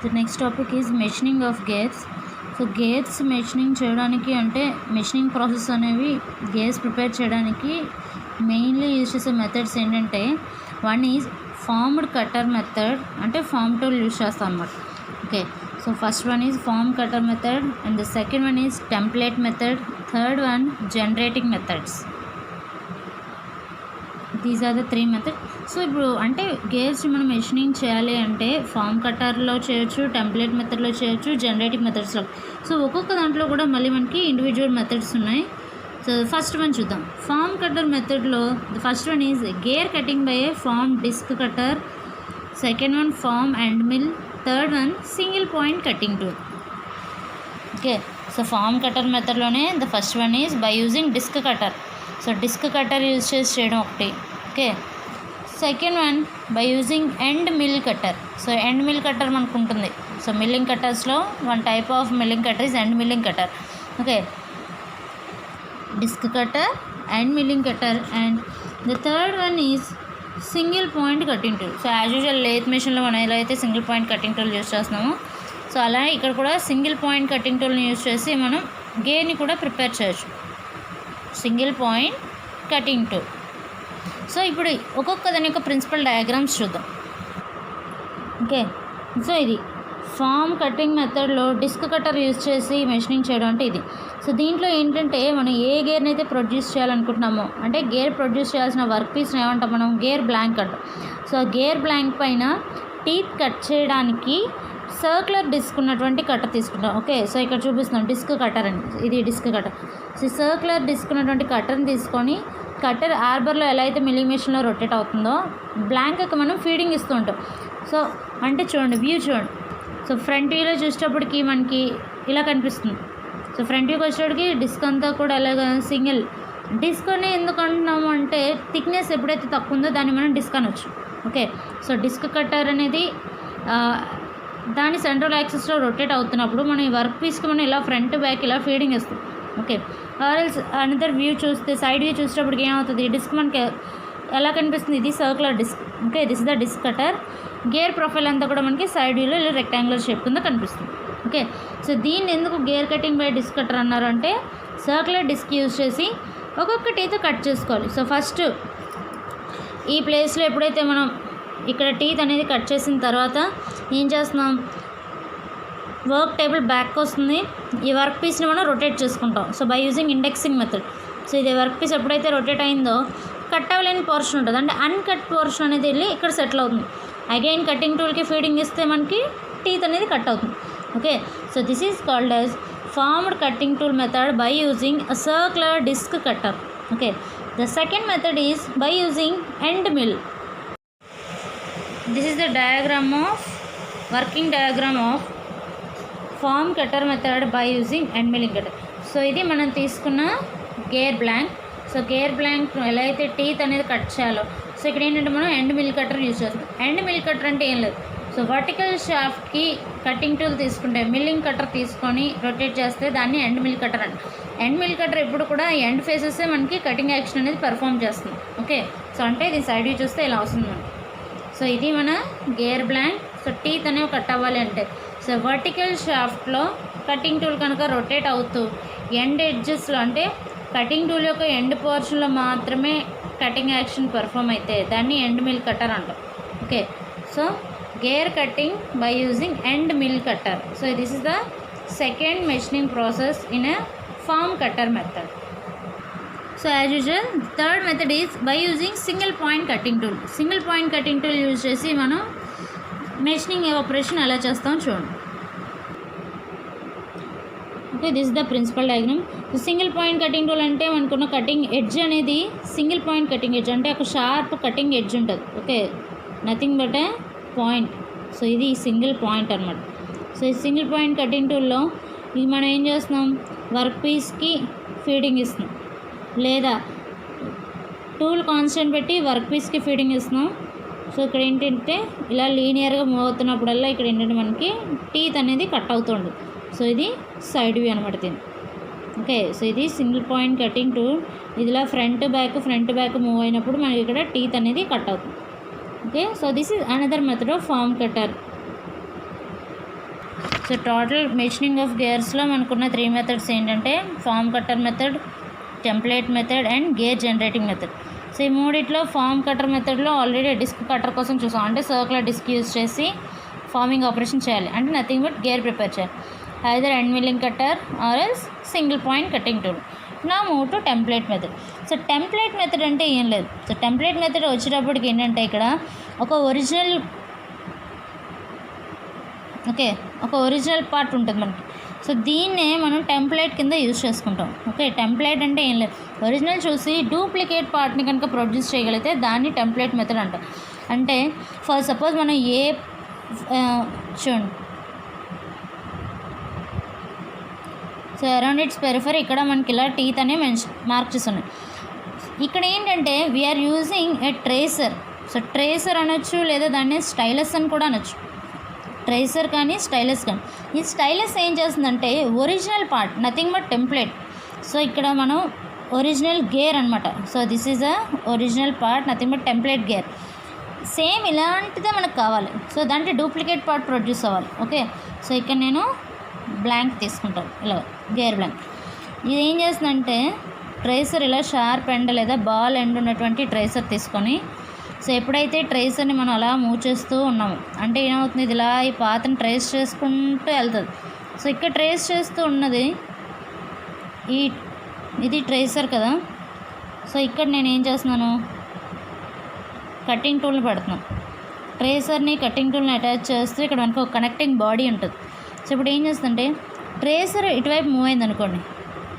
The next topic is machining of gears. So gears machining చేయడానికి అంటే machining process అనేవి gears prepare చేయడానికి mainly use చేసే methods ఏంటంటే, one is formed cutter method, అంటే form tool use చేస్తాం అన్నమాట. Okay, so first one is form cutter method and the second one is template method, third one generating methods. These are the 3 method. So ఇప్పుడు అంటే gears మనం machining చేయాలి అంటే form కట్టర్లో చేయొచ్చు, template మెథడ్లో చేయొచ్చు, జనరేటింగ్ మెథడ్స్లో. సో ఒక్కొక్క దాంట్లో కూడా మళ్ళీ మనకి ఇండివిజువల్ మెథడ్స్ ఉన్నాయి. సో ఫస్ట్ వన్ చూద్దాం. ఫార్మ్ కట్టర్ మెథడ్లో the first one is gear cutting by a form disc cutter, second one form end mill, third one single point cutting tool. Okay, so form cutter మెథడ్లోనే the first one is by using disc cutter. So disc cutter use చేసి చేయడం ఒకటి. Okay, second one by using end mill cutter. So end mill cutter మనకు ఉంటుంది. So milling కటర్స్లో one type of milling cutter is end milling cutter. Okay, disc cutter, end milling cutter, and the third one is single point cutting tool. So as usual lathe మెషిన్లో మనం ఎలా అయితే single point cutting tool use చేస్తున్నామో, so అలా ఇక్కడ కూడా single point cutting టూల్ని use చేసి మనం గేర్ని కూడా ప్రిపేర్ చేయొచ్చు. Single point cutting tool. So ఇప్పుడు ఒక్కొక్క దాని యొక్క ప్రిన్సిపల్ డయాగ్రామ్స్ చూద్దాం. ఓకే, సో ఇది ఫార్మ్ కటింగ్ మెథడ్లో డిస్క్ కటర్ యూజ్ చేసి మెషినింగ్ చేయడం అంటే ఇది. సో దీంట్లో ఏంటంటే మనం ఏ గేర్ని అయితే ప్రొడ్యూస్ చేయాలనుకుంటున్నామో, అంటే గేర్ ప్రొడ్యూస్ చేయాల్సిన వర్క్ పీస్ని ఏమంటాం మనం, గేర్ బ్లాంక్ అంటాం. సో గేర్ బ్లాంక్ పైన టీత్ కట్ చేయడానికి సర్క్యులర్ డిస్క్ ఉన్నటువంటి కట్టర్ తీసుకుంటాం. ఓకే, సో ఇక్కడ చూపిస్తున్నాం డిస్క్ కటర్ అని, ఇది disc cutter. So circular disc ఉన్నటువంటి కట్టర్ని తీసుకొని కట్టర్ ఆర్బర్లో ఎలా అయితే మిల్లింగ్ మెషిన్లో రొటేట్ అవుతుందో బ్లాంక్కి మనం ఫీడింగ్ ఇస్తూ ఉంటాం. సో అంటే చూడండి, వ్యూ చూడండి. సో ఫ్రంట్ వ్యూలో చూసేటప్పటికి మనకి ఇలా కనిపిస్తుంది. సో ఫ్రంట్ వ్యూకి వచ్చేటప్పటికి డిస్క్ అంతా కూడా ఎలాగ సింగిల్ డిస్క్ అని ఎందుకు అంటున్నాము అంటే, థిక్నెస్ ఎప్పుడైతే తక్కువ ఉందో దాన్ని మనం డిస్క్ అనొచ్చు. ఓకే, సో డిస్క్ కట్టర్ అనేది దాని సెంట్రల్ యాక్సిస్లో రొటేట్ అవుతున్నప్పుడు మనం ఈ వర్క్ పీస్కి మనం ఇలా ఫ్రంట్ బ్యాక్ ఇలా ఫీడింగ్ ఇస్తాం. ఓకే, ఆర్ఎల్స్ అనదర్ వ్యూ చూస్తే, సైడ్ వ్యూ చూసేటప్పటికి ఏమవుతుంది, ఈ డిస్క్ మనకి ఎలా కనిపిస్తుంది, ఇది circular disc. Okay, this is the disc cutter. Gear profile అంతా కూడా మనకి సైడ్ వ్యూలో ఇలా రెక్టాంగులర్ షేప్ కింద కనిపిస్తుంది. ఓకే, సో దీన్ని ఎందుకు gear cutting by disc cutter అన్నారు అంటే, సర్క్యులర్ డిస్క్ యూజ్ చేసి ఒక్కొక్కటితో కట్ చేసుకోవాలి. సో ఫస్ట్ ఈ ప్లేస్లో ఎప్పుడైతే మనం ఇక్కడ టీత్ అనేది కట్ చేసిన తర్వాత ఏం చేస్తున్నాం, వర్క్ టేబుల్ బ్యాక్ వస్తుంది. ఈ వర్క్ పీస్ని మనం రొటేట్ చేసుకుంటాం. So by using indexing method. So ఇది వర్క్ పీస్ ఎప్పుడైతే రొటేట్ అయిందో కట్ అవ్వలేని పోర్షన్ ఉంటుంది, అంటే అన్కట్ పోర్షన్ అనేది వెళ్ళి ఇక్కడ సెటిల్ అవుతుంది. అగైన్ కటింగ్ టూల్కి ఫీడింగ్ ఇస్తే మనకి టీత్ అనేది కట్ అవుతుంది. Okay, so this is called as formed cutting tool method by using a circular disc cutter. Okay, the second method is by using end mill. This is the working diagram of form cutter method by using end milling cutter. So ఇది మనం తీసుకున్న gear blank. So gear blank ఎలా అయితే teeth అనేది cut చేయాలో, so ఇక్కడ ఏంటంటే మనం ఎండ్ మిల్ కటర్ యూజ్ చేస్తాం. ఎండ్ మిల్ కటర్ అంటే ఏం లేదు, సో వర్టికల్ షాఫ్ట్కి కటింగ్ టూల్ తీసుకుంటే మిల్లింగ్ కటర్ తీసుకొని రొటేట్ చేస్తే దాన్ని ఎండ్ మిల్ కటర్ అంట. ఎండ్ మిల్ కటర్ ఎప్పుడు కూడా ఎండ్ ఫేసెసే మనకి కటింగ్ యాక్షన్ అనేది పర్ఫామ్ చేస్తుంది. ఓకే, సో అంటే ఇది సైడ్ వ్యూ చూస్తే ఇలా వస్తుంది మనకి. సో ఇది మన గేర్ బ్లాంక్. సో టీత్ అనేవి కట్ అవ్వాలి అంటే, సో వర్టికల్ షాఫ్ట్లో కటింగ్ టూల్ కనుక రొటేట్ అవుతూ ఎండ్ ఎడ్జెస్లో, అంటే కటింగ్ టూల్ యొక్క ఎండ్ పోర్షన్లో మాత్రమే కటింగ్ యాక్షన్ పర్ఫామ్ అయితే దాన్ని ఎండ్ మిల్ కటర్ అంటాం. Okay, so gear cutting by using end mill cutter. So this is the second machining process in a form cutter method. So as usual third method is by using single point cutting tool. Single point cutting tool use చేసి మనం machining operation ఎలా చేస్తాం చూడండి. Okay, this is the principle diagram. So single point cutting tool అంటే మనకున్న cutting edge అనేది single point cutting edge, అంటే ఒక షార్ప్ కటింగ్ ఎడ్జ్ ఉంటుంది. Okay, nothing but a point. So ఇది సింగిల్ పాయింట్ అనమాట. సో ఈ సింగిల్ పాయింట్ కటింగ్ టూల్లో ఇది మనం ఏం చేస్తున్నాం, వర్క్ పీస్కి ఫీడింగ్ ఇస్తున్నాం, లేదా టూల్ కాన్స్టెంట్ పెట్టి వర్క్ పీస్కి ఫీడింగ్ ఇస్తున్నాం. సో ఇక్కడ ఏంటంటే ఇలా లీనియర్గా మూవ్ అవుతున్నప్పుడల్లా ఇక్కడ ఏంటంటే మనకి టీత్ అనేది కట్ అవుతుంది. సో ఇది సైడ్ వ్యూ అనమాట దీన్ని. ఓకే, సో ఇది సింగిల్ పాయింట్ కటింగ్ టూల్. ఇదిలా ఫ్రంట్ బ్యాక్ మూవ్ అయినప్పుడు మనకి ఇక్కడ టీత్ అనేది కట్ అవుతుంది. Okay, so this is another method of form cutter. So total machining of గేర్స్లో మనకున్న 3 మెథడ్స్ ఏంటంటే form cutter method, template method and gear generating method. So ఈ మూడిట్లో ఫామ్ కట్టర్ మెథడ్లో ఆల్రెడీ డిస్క్ కట్టర్ కోసం చూసాం. అంటే సర్కులర్ డిస్క్ యూజ్ చేసి ఫార్మింగ్ ఆపరేషన్ చేయాలి, అంటే నథింగ్ బట్ గేర్ ప్రిపేర్ చేయాలి. Either end milling cutter or else single point cutting tool. నా move to template method. So template method అంటే ఏం లేదు. సో టెంప్లేట్ మెథడ్ వచ్చేటప్పటికి ఏంటంటే ఇక్కడ ఒక ఒరిజినల్ పార్ట్ ఉంటుంది మనకి. సో దీన్నే మనం టెంప్లేట్ కింద యూజ్ చేసుకుంటాం. ఓకే, టెంప్లేట్ అంటే ఏం లేదు, ఒరిజినల్ చూసి డూప్లికేట్ పార్ట్ని కనుక ప్రొడ్యూస్ చేయగలిగితే దాన్ని టెంప్లేట్ మెథడ్ అంటాం. అంటే ఫర్ సపోజ్ మనం చూడండి, సో అరౌండ్ ఇట్స్ పెరిఫరీ ఇక్కడ మనకి ఇలా టీత్ అనే మార్క్ చేసి ఉన్నాయి. ఇక్కడ ఏంటంటే we're using a tracer. So tracer అనొచ్చు, లేదా దాన్ని స్టైలస్ అని కూడా అనొచ్చు. ట్రేసర్ కానీ స్టైలస్ కానీ. ఈ స్టైలస్ ఏం చేస్తుందంటే original part nothing but template. So ఇక్కడ మనం ఒరిజినల్ గేర్ అనమాట. So this is a original part, nothing but template gear. Same ఇలాంటిదే మనకు కావాలి. సో దాంట్లో డూప్లికేట్ పార్ట్ ప్రొడ్యూస్ అవ్వాలి. ఓకే, సో ఇక్కడ నేను బ్లాంక్ తీసుకుంటాను, ఇలా గేర్ బ్లాంక్. ఇది ఏం చేస్తుందంటే ట్రేసర్ ఇలా షార్ప్ ఎండ్ లేదా బాల్ ఎండ్ ఉన్నటువంటి ట్రేసర్ తీసుకొని, సో ఎప్పుడైతే ట్రేసర్ని మనం అలా మూవ్ చేస్తూ ఉన్నాము అంటే ఏమవుతుంది, ఇది ఇలా ఈ పాత్రని ట్రేస్ చేసుకుంటూ వెళ్తుంది. సో ఇక్కడ ట్రేస్ చేస్తూ ఉన్నది ఇది ట్రేసర్ కదా. సో ఇక్కడ నేను ఏం చేస్తున్నాను, కటింగ్ టూల్ని పెడుతున్నాను. ట్రేసర్ని కటింగ్ టూల్ని అటాచ్ చేస్తూ ఇక్కడ మనకు ఒక కనెక్టింగ్ బాడీ ఉంటుంది. సో ఇప్పుడు ఏం చేస్తుందంటే ట్రేసర్ ఇటువైపు మూవ్ అయింది అనుకోండి,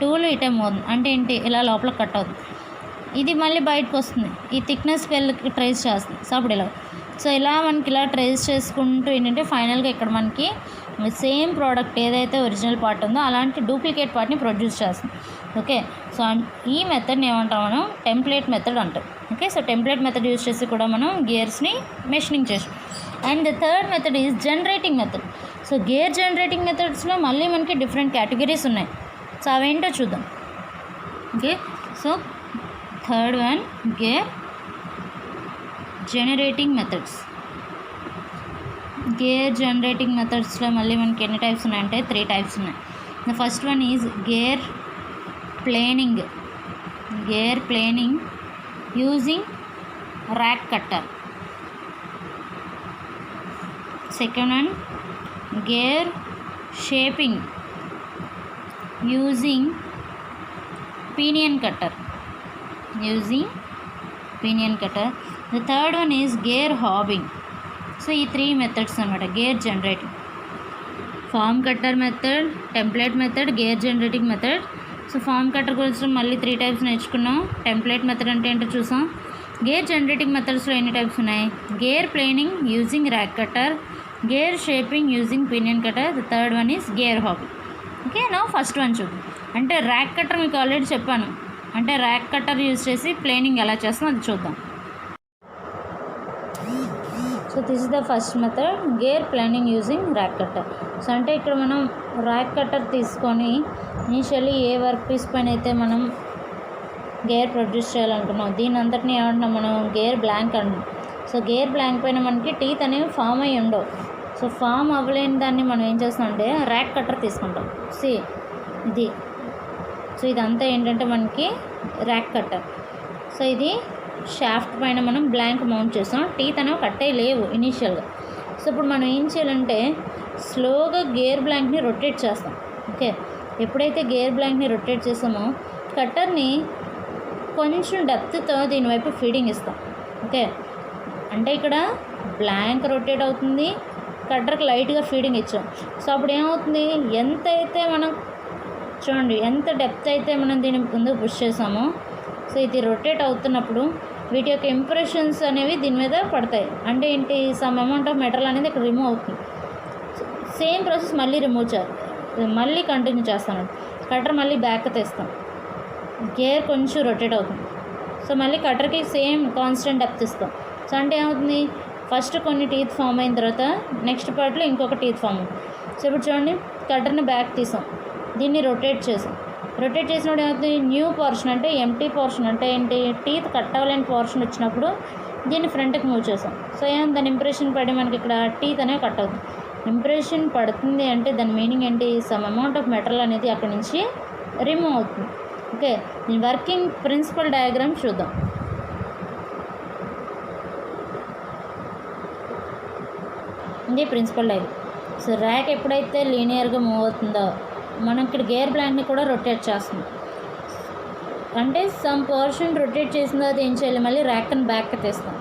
టూల్ ఇటే మూవ్ అవుతుంది. అంటే ఏంటి, ఇలా లోపల కట్ అవుతుంది. ఇది మళ్ళీ బయటకు వస్తుంది, ఈ థిక్నెస్కి వెళ్ళి ట్రేస్ చేస్తుంది. సో అప్పుడు ఇలా, సో ఇలా మనకి ఇలా ట్రేస్ చేసుకుంటూ ఏంటంటే ఫైనల్గా ఇక్కడ మనకి సేమ్ ప్రోడక్ట్ ఏదైతే ఒరిజినల్ పార్ట్ ఉందో అలాంటి డూప్లికేట్ పార్ట్ని ప్రొడ్యూస్ చేస్తుంది. ఓకే, సో ఈ మెథడ్ని ఏమంటాం మనం, టెంప్లేట్ మెథడ్ అంటాం. Okay, so template method use చేసి కూడా మనం గేర్స్ని మెషినింగ్ చేసాం. And the third method is generating method. So gear generating మెథడ్స్లో మళ్ళీ మనకి డిఫరెంట్ కేటగిరీస్ ఉన్నాయి. సో అవేంటో చూద్దాం. Okay, so third one gear generating methods. Gear generating మెథడ్స్లో మళ్ళీ మనకి ఎన్ని టైప్స్ ఉన్నాయంటే 3 టైప్స్ ఉన్నాయి. The first one is gear planing. Gear planing using rack cutter. Second one gear shaping using pinion cutter. The third one is gear hobbing. So ఈ 3 methods అనమాట gear generating. Form cutter method, template method, gear generating method. So form cutter గురించి మళ్ళీ 3 types నేర్చుకున్నాం. Template method అంటే ఏంటో చూసాం. Gear generating మెథడ్స్లో ఎన్ని types ఉన్నాయి, gear planing using rack cutter, gear shaping using pinion cutter. The third one is gear hobbing. Okay, నా first one చూద్దాం. అంటే ర్యాక్ కట్టర్ మీకు ఆల్రెడీ చెప్పాను, అంటే ర్యాక్ కట్టర్ యూజ్ చేసి ప్లేనింగ్ ఎలా చేస్తాం అది చూద్దాం. So this is the first method, gear planning using rack cutter. So అంటే ఇక్కడ మనం ర్యాక్ కట్టర్ తీసుకొని ఇనిషియల్లీ ఏ వర్క్ పీస్ పైన అయితే మనం గేర్ ప్రొడ్యూస్ చేయాలనుకున్నాం దీని అంతటిని ఏమంటున్నాం మనం, గేర్ బ్లాంక్ అంటాం. సో గేర్ బ్లాంక్ పైన మనకి టీత్ అనేవి ఫామ్ అయ్యి ఉండవు. సో ఫామ్ అవ్వలేని దాన్ని మనం ఏం చేస్తాం అంటే ర్యాక్ కట్టర్ తీసుకుంటాం. ఇది సో ఇదంతా ఏంటంటే మనకి ర్యాక్ కట్టర్. సో ఇది షాఫ్ట్ పైన మనం బ్లాంక్ మౌంట్ చేస్తాం, టీత్ అనేవి కట్టే లేవు ఇనీషియల్గా. సో ఇప్పుడు మనం ఏం చేయాలంటే స్లోగా గేర్ బ్లాంక్ని రొటేట్ చేస్తాం. ఓకే, ఎప్పుడైతే గేర్ బ్లాంక్ని రొటేట్ చేస్తామో కట్టర్ని కొంచెం డెప్త్తో దీనివైపు ఫీడింగ్ ఇస్తాం. ఓకే, అంటే ఇక్కడ బ్లాంక్ రొటేట్ అవుతుంది, కట్టర్కి లైట్గా ఫీడింగ్ ఇచ్చాం. సో అప్పుడు ఏమవుతుంది, ఎంతైతే మనం చూడండి ఎంత డెప్త్ అయితే మనం దీని ముందుకు పుష్ చేసామో, సో ఇది రొటేట్ అవుతున్నప్పుడు వీటి యొక్క ఇంప్రెషన్స్ అనేవి దీని మీద పడతాయి. అంటే ఏంటి, సమ్ అమౌంట్ ఆఫ్ మెటీరియల్ అనేది ఇక్కడ రిమూవ్ అవుతుంది. సేమ్ ప్రాసెస్ మళ్ళీ మళ్ళీ కంటిన్యూ చేస్తాను. కటర్ మళ్ళీ బ్యాక్ తెస్తాం, గేర్ కొంచెం రొటేట్ అవుతుంది. సో మళ్ళీ కటర్కి సేమ్ కాన్స్టెంట్ డెప్త్ ఇస్తాం. సో అంటే ఏమవుతుంది, ఫస్ట్ కొన్ని టీత్ ఫామ్ అయిన తర్వాత నెక్స్ట్ పార్ట్లో ఇంకొక టీత్ ఫామ్ అవుతుంది. సో ఇప్పుడు చూడండి కటర్ని బ్యాక్ తీసాం, దీన్ని రొటేట్ చేసాం. రొటేట్ చేసినప్పుడు ఏమవుతుంది, న్యూ పోర్షన్ అంటే ఎంటీ పోర్షన్ అంటే ఏంటి, టీత్ కట్ అవ్వలేని పోర్షన్ వచ్చినప్పుడు దీన్ని ఫ్రంట్కి మూవ్ చేసాం. సో దాని ఇంప్రెషన్ పడి మనకి ఇక్కడ టీత్ అనేవి కట్ అవుతుంది. ఇంప్రెషన్ పడుతుంది అంటే దాని మీనింగ్ ఏంటి, సమ్ అమౌంట్ ఆఫ్ మెటల్ అనేది అక్కడి నుంచి రిమూవ్ అవుతుంది. ఓకే, దీని వర్కింగ్ ప్రిన్సిపల్ డయాగ్రామ్ చూద్దాం. ఇది ప్రిన్సిపల్ డయాగ్రామ్. సో ర్యాక్ ఎప్పుడైతే లీనియర్గా మూవ్ అవుతుందో మనం ఇక్కడ గేర్ బ్లాంక్ని కూడా రొటేట్ చేస్తున్నాం. అంటే సమ్ పోర్షన్ రొటేట్ చేసిన తర్వాత ఏం చేయాలి, మళ్ళీ ర్యాక్ని బ్యాక్కి తీస్తాం,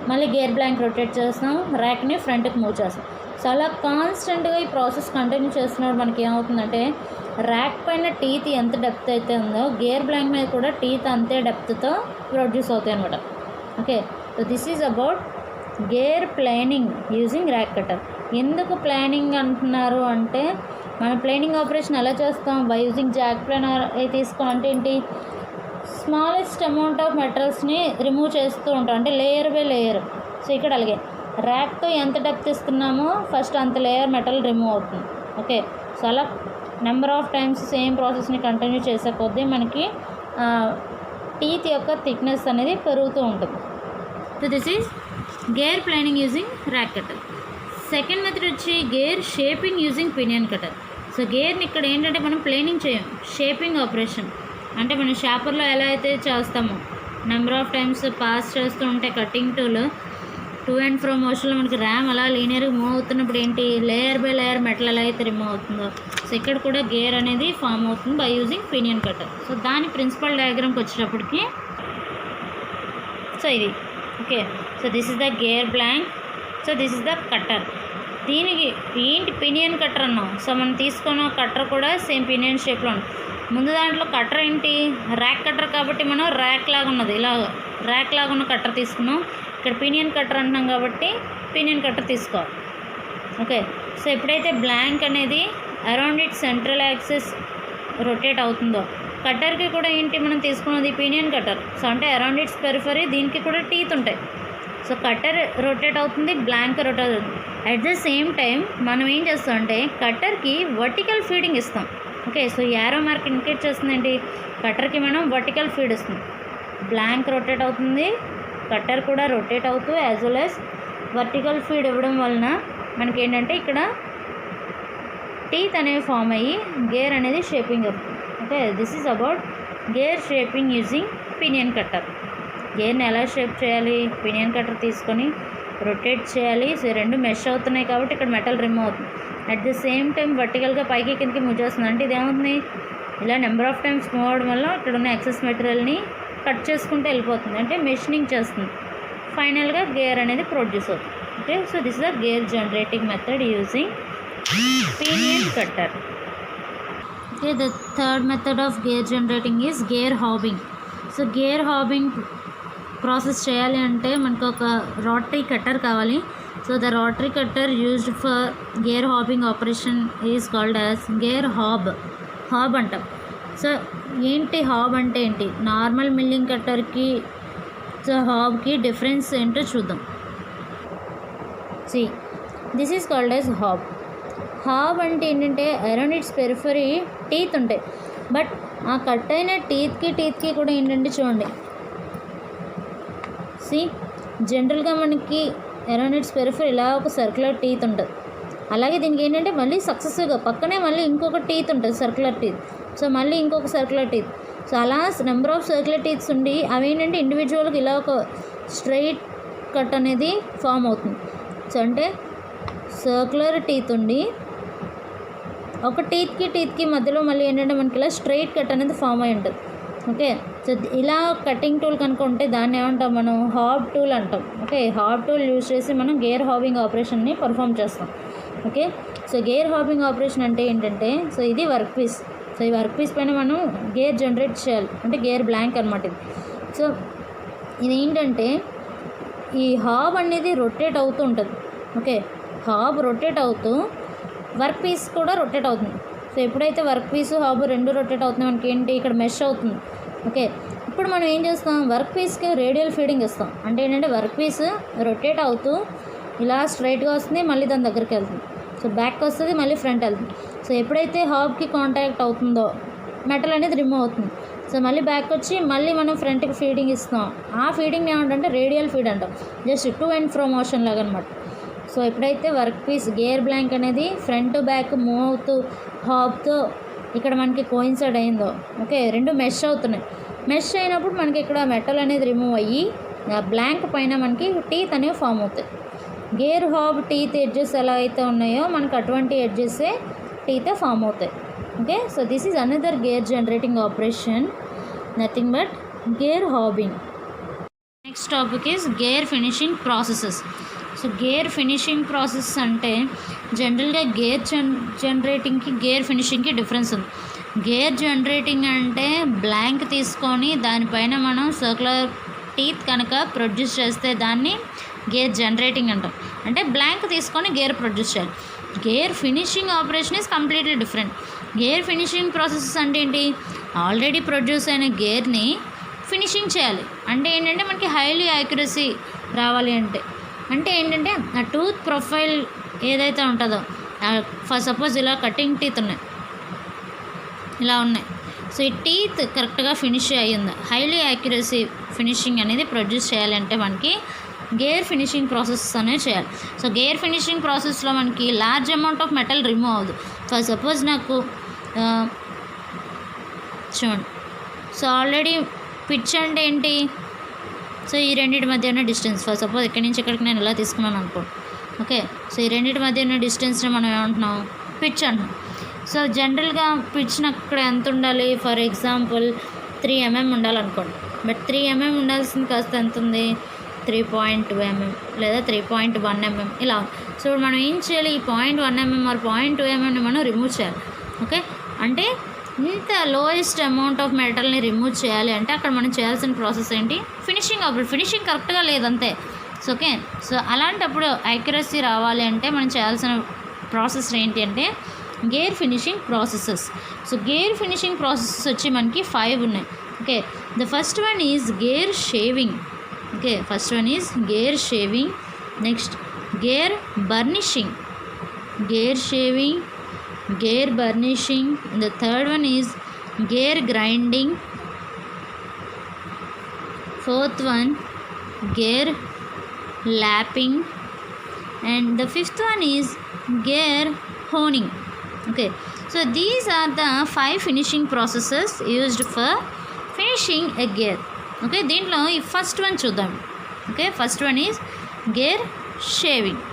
మళ్ళీ గేర్ బ్లాంక్ రొటేట్ చేస్తాం, ర్యాక్ని ఫ్రంట్కి మూవ్ చేస్తాం. సో అలా కాన్స్టెంట్గా ఈ ప్రాసెస్ కంటిన్యూ చేస్తున్నప్పుడు మనకి ఏమవుతుందంటే ర్యాక్ పైన టీత్ ఎంత డెప్త్ అయితే ఉందో గేర్ బ్లాంక్ మీద కూడా టీత్ అంతే డెప్త్తో ప్రొడ్యూస్ అవుతాయి అనమాట. Okay, so this is about gear planning using rack cutter. ఎందుకు ప్లానింగ్ అంటున్నారు అంటే మనం ప్లానింగ్ ఆపరేషన్ ఎలా చేస్తాం, బై యూజింగ్ జాక్ ప్లానర్ తీసుకో అంటే ఏంటి, స్మాలెస్ట్ అమౌంట్ ఆఫ్ మెటల్స్ని రిమూవ్ చేస్తూ ఉంటాం, అంటే లేయర్ బై లేయర్. సో ఇక్కడ అలాగే ర్యాక్తో ఎంత డెప్త్ ఇస్తున్నామో ఫస్ట్ అంత లేయర్ మెటల్ రిమూవ్ అవుతుంది. ఓకే, సో అలా నెంబర్ ఆఫ్ టైమ్స్ సేమ్ ప్రాసెస్ని కంటిన్యూ చేసే కొద్దీ మనకి టీత్ యొక్క థిక్నెస్ అనేది పెరుగుతూ ఉంటుంది. So this is gear planning using rack cutter. Second method వచ్చి gear shaping using pinion cutter. So గేర్ని ఇక్కడ ఏంటంటే మనం ప్లేనింగ్ చేయం, షేపింగ్ ఆపరేషన్. అంటే మనం షాపర్లో ఎలా అయితే చేస్తామో నెంబర్ ఆఫ్ టైమ్స్ పాస్ చేస్తూ ఉంటే cutting tool to and fro మోషన్లో మనకి ర్యామ్ అలా లీనియర్గా మూవ్ అవుతున్నప్పుడు ఏంటి లేయర్ బై లేయర్ మెటల్ ఎలా అయితే రిమూవ్ అవుతుందో సో ఇక్కడ కూడా గేర్ అనేది ఫామ్ అవుతుంది by using pinion cutter. So దాని ప్రిన్సిపల్ డయాగ్రామ్కి వచ్చేటప్పటికి సో ఇది okay, so this is the gear blank, so this is the cutter. దీనికి ఏంటి పినియన్ కట్టర్ అన్నాం. సో మనం తీసుకున్న కట్టర్ కూడా సేమ్ పినియన్ షేప్లో ఉంది. ముందు దాంట్లో కట్టర్ ఏంటి ర్యాక్ కట్టర్ కాబట్టి మనం ర్యాక్ లాగా ఉన్నది ఇలా ర్యాక్ లాగా ఉన్న కట్టర్ తీసుకున్నాం. ఇక్కడ పినియన్ కట్టర్ అంటున్నాం కాబట్టి పినియన్ కట్టర్ తీసుకోవాలి. ఓకే, సో ఎప్పుడైతే బ్లాంక్ అనేది around it central axis rotate అవుతుందో కట్టర్కి కూడా ఏంటి మనం తీసుకున్నది పినియన్ కట్టర్. సో అంటే అరౌండ్ ఇట్స్ పెరిఫరీ దీనికి కూడా టీత్ ఉంటాయి. సో కట్టర్ రొటేట్ అవుతుంది, బ్లాంక్ రొటేట్ అవుతుంది. అట్ ద సేమ్ టైం మనం ఏం చేస్తాం అంటే కట్టర్కి వర్టికల్ ఫీడింగ్ ఇస్తాం. Okay, so arrow mark indicate చేస్తుంది ఏంటి కట్టర్కి మనం వర్టికల్ ఫీడ్ ఇస్తుంది. బ్లాంక్ రొటేట్ అవుతుంది, కట్టర్ కూడా రొటేట్ అవుతూ as well as vertical feed ఇవ్వడం వలన మనకి ఏంటంటే ఇక్కడ టీత్ అనేవి ఫామ్ అయ్యి గేర్ అనేది షేపింగ్ అవుతుంది. Okay, this is about gear shaping using pinion cutter. గేర్ని ఎలా షేప్ చేయాలి, పినియన్ కట్టర్ తీసుకొని రొటేట్ చేయాలి. సో రెండు మెష్ అవుతున్నాయి కాబట్టి ఇక్కడ మెటల్ రిమూవ్ అవుతుంది. అట్ ది సేమ్ టైం వర్టికల్గా పైకి కిందకి మూవ్ చేస్తుంది. అంటే ఇది ఏమవుతుంది ఇలా నెంబర్ ఆఫ్ టైమ్స్ మూవ్ అవడం వల్ల ఇక్కడ ఉన్న ఎక్సెస్ మెటీరియల్ని కట్ చేసుకుంటూ వెళ్ళిపోతుంది, అంటే మెషినింగ్ చేస్తుంది. ఫైనల్గా గేర్ అనేది ప్రొడ్యూస్ అవుతుంది. Okay, so this is the gear generating method using pinion cutter. Okay, the third method of gear generating is gear hobbing. So gear hobbing process చేయాలి అంటే మనకు ఒక రోటరీ కట్టర్ కావాలి. So the rotary cutter used for gear hobbing operation is called as gear hub అంటాం. So ఏంటి hub అంటే ఏంటి, normal milling కట్టర్కి so హాబ్కి difference ఏంటో చూద్దాం. See this is called as hub. Hub అంటే ఏంటంటే అరౌండ్ ఇట్స్ పెరిఫరీ టీత్ ఉంటాయి. But ఆ కట్ అయిన టీత్కి కూడా ఏంటంటే చూడండి, సి జనరల్గా మనకి అరౌండ్ ఇట్స్ పెరిఫరీ ఇలా ఒక సర్క్యులర్ టీత్ ఉంటుంది. అలాగే దీనికి ఏంటంటే మళ్ళీ సక్సెసివ్గా పక్కనే మళ్ళీ ఇంకొక టీత్ ఉంటుంది సర్క్యులర్ టీత్. సో మళ్ళీ ఇంకొక సర్క్యులర్ టీత్. సో అలా నెంబర్ ఆఫ్ సర్క్యులర్ టీత్స్ ఉండి అవి ఏంటంటే ఇండివిజువల్గా ఇలా ఒక స్ట్రైట్ కట్ అనేది ఫామ్ అవుతుంది. సో అంటే సర్క్యులర్ టీత్ ఉండి ఒక టీత్కి మధ్యలో మళ్ళీ ఏంటంటే మనకి ఇలా స్ట్రైట్ కట్ అనేది ఫామ్ అయి ఉంటుంది. ఓకే, సో ఇలా కటింగ్ టూల్ కనుక ఉంటే దాన్ని ఏమంటాం మనం హాబ్ టూల్ అంటాం. ఓకే, హాబ్ టూల్ యూజ్ చేసి మనం గేర్ హాబింగ్ ఆపరేషన్ని పర్ఫామ్ చేస్తాం. Okay, so gear hobbing operation అంటే ఏంటంటే సో ఇది వర్క్ పీస్. సో ఈ వర్క్ పీస్ పైన మనం గేర్ జనరేట్ చేయాలి, అంటే గేర్ బ్లాంక్ అనమాట ఇది. సో ఇది ఏంటంటే ఈ హాబ్ అనేది రొటేట్ అవుతూ ఉంటుంది. ఓకే, హాబ్ రొటేట్ అవుతూ వర్క్ పీస్ కూడా రొటేట్ అవుతుంది. సో ఎప్పుడైతే వర్క్ పీసు హాబ్ రెండు రొటేట్ అవుతుంది మనకి ఏంటి ఇక్కడ మెష్ అవుతుంది. ఓకే, ఇప్పుడు మనం ఏం చేస్తాం వర్క్ పీస్కి రేడియల్ ఫీడింగ్ ఇస్తాం. అంటే ఏంటంటే వర్క్ పీస్ రొటేట్ అవుతూ ఇలా స్ట్రైట్గా వస్తుంది, మళ్ళీ దాని దగ్గరికి వెళ్తుంది. సో బ్యాక్ వస్తుంది, మళ్ళీ ఫ్రంట్ వెళ్తుంది. సో ఎప్పుడైతే హాబ్కి కాంటాక్ట్ అవుతుందో మెటల్ అనేది రిమూవ్ అవుతుంది. సో మళ్ళీ బ్యాక్ వచ్చి మళ్ళీ మనం ఫ్రంట్కి ఫీడింగ్ ఇస్తాం. ఆ ఫీడింగ్ ఏమంటే రేడియల్ ఫీడ్ అంటాం, జస్ట్ టు అండ్ ఫ్రో మోషన్ లాగా అనమాట. సో ఎప్పుడైతే వర్క్ పీస్ గేర్ బ్లాంక్ అనేది ఫ్రంట్ బ్యాక్ మూవ్ అవుతూ హాబ్తో ఇక్కడ మనకి కోయిన్సైడ్ అయిందో, ఓకే, రెండు మెష్ అవుతున్నాయి. మెష్ అయినప్పుడు మనకి ఇక్కడ మెటల్ అనేది రిమూవ్ అయ్యి బ్లాంక్ పైన మనకి టీత్ అనేవి ఫామ్ అవుతాయి. గేర్ హాబ్ టీత్ ఎడ్జెస్ ఎలా అయితే ఉన్నాయో మనకు అటువంటి ఎడ్జెస్సే టీతే ఫామ్ అవుతాయి. Okay, so this is another gear generating operation, nothing but gear hobbing. Next topic is gear finishing processes. So gear finishing process అంటే జనరల్గా గేర్ జనరేటింగ్కి గేర్ ఫినిషింగ్కి డిఫరెన్స్ ఉంది. గేర్ జనరేటింగ్ అంటే బ్లాంక్ తీసుకొని దానిపైన మనం సర్క్యులర్ టీత్ కనుక produce చేస్తే దాన్ని గేర్ జనరేటింగ్ అంటాం. అంటే బ్లాంక్ తీసుకొని గేర్ ప్రొడ్యూస్ చేయాలి. Gear finishing operation is completely different. Gear finishing processes అంటే ఏంటి, ఆల్రెడీ ప్రొడ్యూస్ అయిన గేర్ని ఫినిషింగ్ చేయాలి. అంటే ఏంటంటే మనకి హైలీ యాక్యురసీ రావాలి అంటే ఏంటంటే ఆ టూత్ ప్రొఫైల్ ఏదైతే ఉంటుందో, ఫర్ సపోజ్ ఇలా కటింగ్ టీత్ ఉన్నాయి, ఇలా ఉన్నాయి. సో ఈ టీత్ కరెక్ట్గా ఫినిష్ అయ్యింది, హైలీ యాక్యురసీ ఫినిషింగ్ అనేది ప్రొడ్యూస్ చేయాలంటే మనకి గేర్ ఫినిషింగ్ ప్రాసెస్ అనేది చేయాలి. సో గేర్ ఫినిషింగ్ ప్రాసెస్లో మనకి large amount of metal remove అవ్వదు. ఫర్ సపోజ్ నాకు చూడండి, సో ఆల్రెడీ పిచ్ అంటే ఏంటి, సో ఈ రెండింటి మధ్య ఉన్న డిస్టెన్స్, ఫర్ సపోజ్ ఇక్కడి నుంచి ఇక్కడికి నేను ఇలా తీసుకున్నాను అనుకో, ఓకే, సో ఈ రెండింటి మధ్య ఉన్న డిస్టెన్స్ని మనం ఏమంటున్నాం, పిచ్ అంటున్నాం. సో జనరల్గా పిచ్ అక్కడ ఎంత ఉండాలి, ఫర్ ఎగ్జాంపుల్ 3 mm ఉండాలనుకోండి. బట్ 3 mm ఉండాల్సింది కాస్త ఎంత ఉంది, 3.2 mm లేదా 3.1 mm ఇలా. సో మనం ఏం చేయాలి, ఈ 0.1 mm ఆర్ 0.2 mmని మనం రిమూవ్ చేయాలి. ఓకే, అంటే ఇంత లోయెస్ట్ అమౌంట్ ఆఫ్ మెటల్ని రిమూవ్ చేయాలి అంటే అక్కడ మనం చేయాల్సిన ప్రాసెస్ ఏంటి, ఫినిషింగ్ కరెక్ట్గా లేదంతే. సో ఓకే, సో అలాంటప్పుడు యాక్యురసీ రావాలి అంటే మనం చేయాల్సిన ప్రాసెస్ ఏంటి అంటే gear finishing processes. So gear finishing processes వచ్చి మనకి 5 ఉన్నాయి. Okay, the first one is gear shaving. Okay, first one is gear shaving. Next gear burnishing, gear shaving, gear burnishing. The third one is gear grinding. Fourth one, gear lapping. And the fifth one is gear honing. Okay, so these are the 5 finishing processes used for finishing a gear. Okay, దీంట్లో ఈ first one చూద్దాం. Okay, first one is gear shaving.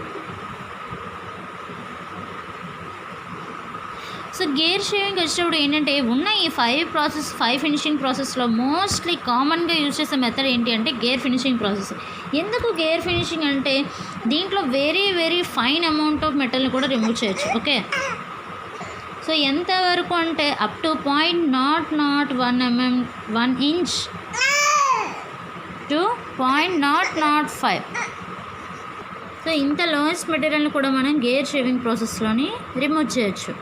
So gear shaving వచ్చేటప్పుడు ఏంటంటే ఉన్న ఈ 5 finishing ప్రాసెస్లో mostly కామన్గా use చేసే మెథడ్ ఏంటి అంటే గేర్ ఫినిషింగ్ ప్రాసెస్. ఎందుకు గేర్ ఫినిషింగ్ అంటే దీంట్లో వెరీ ఫైన్ అమౌంట్ ఆఫ్ మెటల్ని కూడా రిమూవ్ చేయొచ్చు. ఓకే, సో ఎంతవరకు అంటే up to 0.001 mm 1 inch to 0.005. So ఇంత లోయెస్ట్ మెటీరియల్ని కూడా మనం గేర్ షేవింగ్ ప్రాసెస్లోని రిమూవ్ చేయొచ్చు.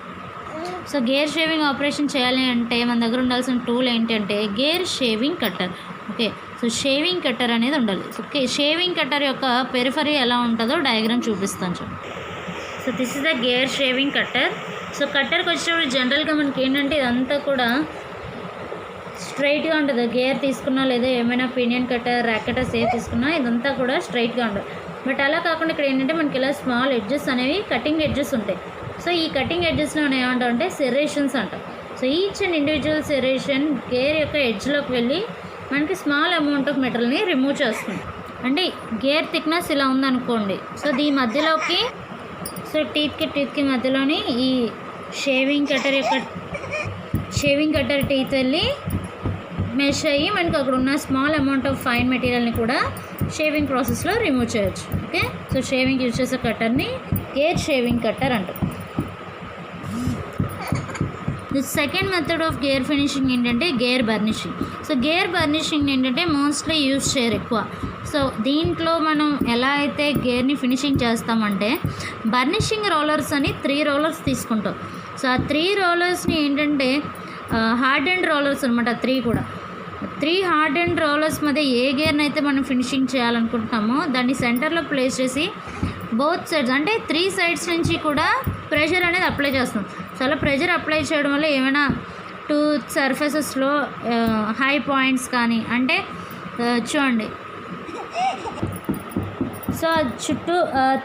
సో గేర్ షేవింగ్ ఆపరేషన్ చేయాలి అంటే మన దగ్గర ఉండాల్సిన టూల్ ఏంటంటే gear shaving cutter. Okay, so shaving cutter అనేది ఉండాలి. ఓకే, షేవింగ్ కట్టర్ యొక్క పెరిఫరీ ఎలా ఉంటుందో డయాగ్రామ్ చూపిస్తాను చూడండి. So this is the gear shaving cutter. So కట్టర్కి వచ్చేటప్పుడు జనరల్గా మనకి ఏంటంటే ఇదంతా కూడా స్ట్రైట్గా ఉంటుంది. గేర్ తీసుకున్నా లేదా ఏమైనా పినియన్ కట్టర్, ర్యాక్ కట్టర్స్ ఏవి తీసుకున్నా ఇదంతా కూడా స్ట్రైట్గా ఉంటుంది. బట్ అలా కాకుండా ఇక్కడ ఏంటంటే మనకి ఇలా స్మాల్ ఎడ్జెస్ అనేవి కటింగ్ ఎడ్జెస్ ఉంటాయి. సో ఈ కటింగ్ ఎడ్జెస్లో మనం ఏమంటాం అంటే సెరేషన్స్ అంటాం. So each and individual serration gear యొక్క ఎడ్జ్లోకి వెళ్ళి మనకి స్మాల్ అమౌంట్ ఆఫ్ మెటల్ని రిమూవ్ చేస్తుంది. అంటే గేర్ థిక్నెస్ ఇలా ఉందనుకోండి, సో దీని మధ్యలోకి, సో టీత్కి మధ్యలోని ఈ షేవింగ్ కట్టర్ టీత్ వెళ్ళి మెష్ అయ్యి మనకి అక్కడ ఉన్న స్మాల్ అమౌంట్ ఆఫ్ ఫైన్ మెటీరియల్ని కూడా షేవింగ్ ప్రాసెస్లో రిమూవ్ చేయొచ్చు. ఓకే, సో షేవింగ్ యూజ్ చేసే కట్టర్ని గేర్ షేవింగ్ కట్టర్ అంటారు. The second method of gear finishing ఏంటంటే గేర్ బర్నిషింగ్. సో గేర్ బర్నిషింగ్ ఏంటంటే మోస్ట్లీ యూజ్ చేయరు ఎక్కువ. సో దీంట్లో మనం ఎలా అయితే గేర్ని ఫినిషింగ్ చేస్తామంటే బర్నిషింగ్ రోలర్స్ అని 3 రోలర్స్ తీసుకుంటాం. సో ఆ 3 రోలర్స్ని ఏంటంటే హార్డ్ అండ్ రోలర్స్ అనమాట. 3 హార్డ్ అండ్ రోలర్స్ మధ్య ఏ గేర్ని అయితే మనం ఫినిషింగ్ చేయాలనుకుంటున్నామో దాన్ని సెంటర్లో ప్లేస్ చేసి బోత్ సైడ్స్ అంటే 3 సైడ్స్ నుంచి కూడా ప్రెషర్ అనేది అప్లై చేస్తాం. సో అలా ప్రెషర్ అప్లై చేయడం వల్ల ఏమైనా టూత్ సర్ఫేసెస్లో హై పాయింట్స్ కానీ అంటే చూడండి, సో చుట్టూ